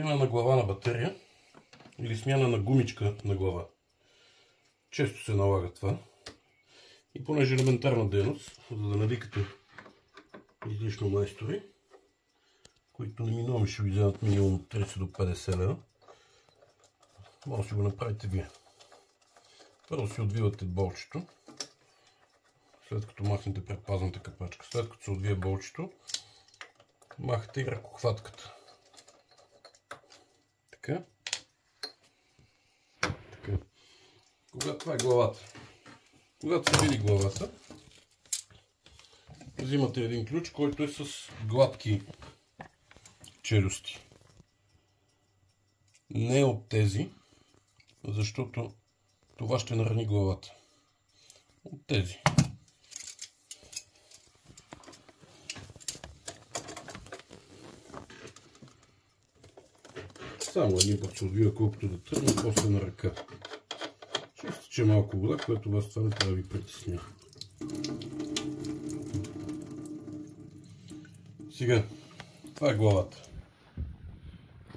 смяна на глава на батерия или смяна на гумичка на глава. Често се налага това. И понеже елементарна дейност, за да не викате излишно майстори, които неминуемо ще ви вземат минимум 30 до 50 лева, може да си го направите вие. Първо си отвивате болчето, след като махнете предпазната капачка. След като се отвие болчето, махате и ръкохватката. Така. Това е главата. Когато се види главата, взимате един ключ, който е с гладки челюсти. Не от тези, защото това ще нарани главата. От тези. Само един път се отвива колкото да тръгне, после на ръка. Ще изтече малко вода, което вас това не трябва да ви притесня. Сега, това е главата.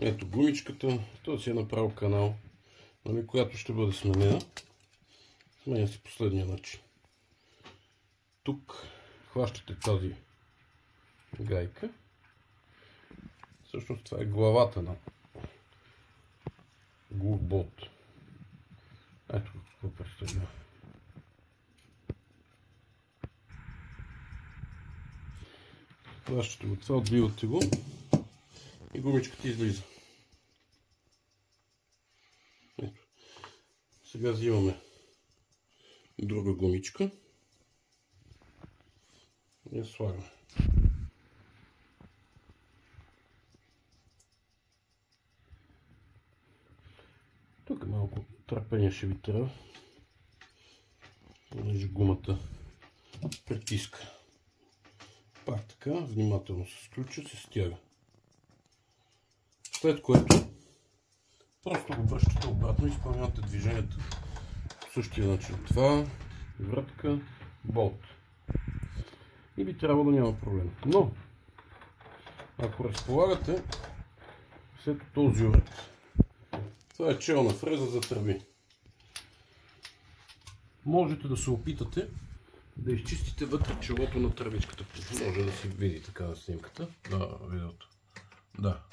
Ето гумичката, той си е направил канал, която ще бъде сменена. Сменя се последния начин. Тук хващате тази гайка. Всъщност това е главата на глухбот. Ето какво представлява. Хващате го това, отбивате го и гумичката излиза. Ето. Сега взимаме друга гумичка и я слагаме. Тук малко търпение ще ви трябва, понеже гумата притиска. Пак така, внимателно с ключа се стяга. След което просто го връщате обратно и изпълнявате движението по същия начин. Това, вратка, болт. И би трябвало да няма проблем. Но, ако разполагате след този уред, това е челна фреза за тръби. Можете да се опитате да изчистите вътре челото на тръбичката. Може да се види така на снимката. Да, видеото. Да.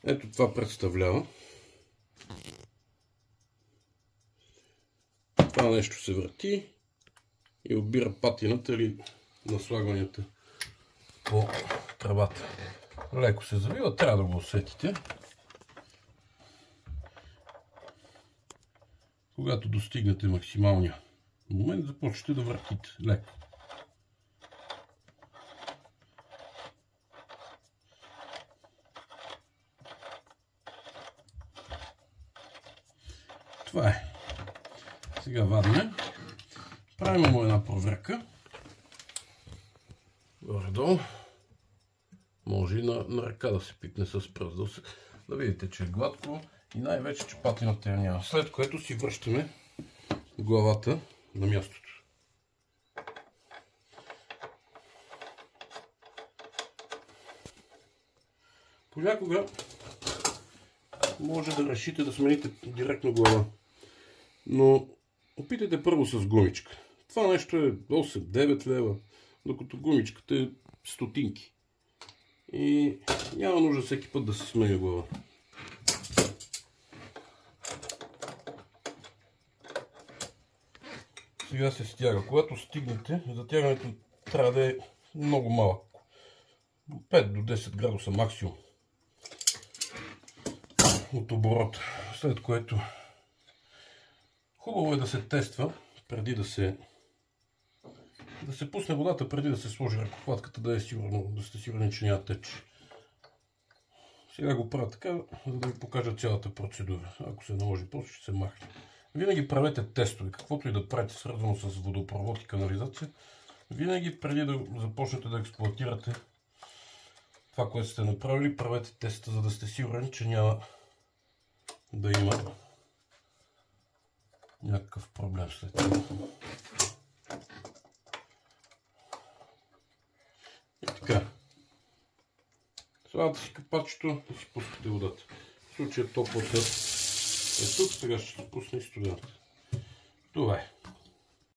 Ето това представлява. Това нещо се върти и отбира патината или наслагванията по тръбата. Леко се завива, трябва да го усетите. Когато достигнете максималния момент, започвате да въртите леко. Това е. Сега вадиме. Правим му една проверка. Горе-долу. Може и на ръка да се пипне с пръст. Да видите, че е гладко и най-вече, че патината няма. След което си връщаме главата на мястото. Понякога може да решите да смените директно глава. Но опитайте първо с гумичка. Това нещо е 8-9 лева, докато гумичката е стотинки. И няма нужда всеки път да се сменя глава. Сега се стяга. Когато стигнете, затягането трябва да е много малък. 5 до 10 градуса максимум от оборота. След което хубаво е да се тества преди да се пусне водата, преди да се сложи ръкохватката, да сте сигурни, че няма теч. Сега го правя така, за да ви покажа цялата процедура. Ако се наложи, после ще се махне. Винаги правете тестове, каквото и да правите свързано с водопровод и канализация. Винаги преди да започнете да експлоатирате това, което сте направили, правете теста, за да сте сигурни, че няма да има някакъв проблем след това. И така. Слагате си капачето и си пускате водата. В случая топлата е тук, сега ще се пусне и студената. Това е.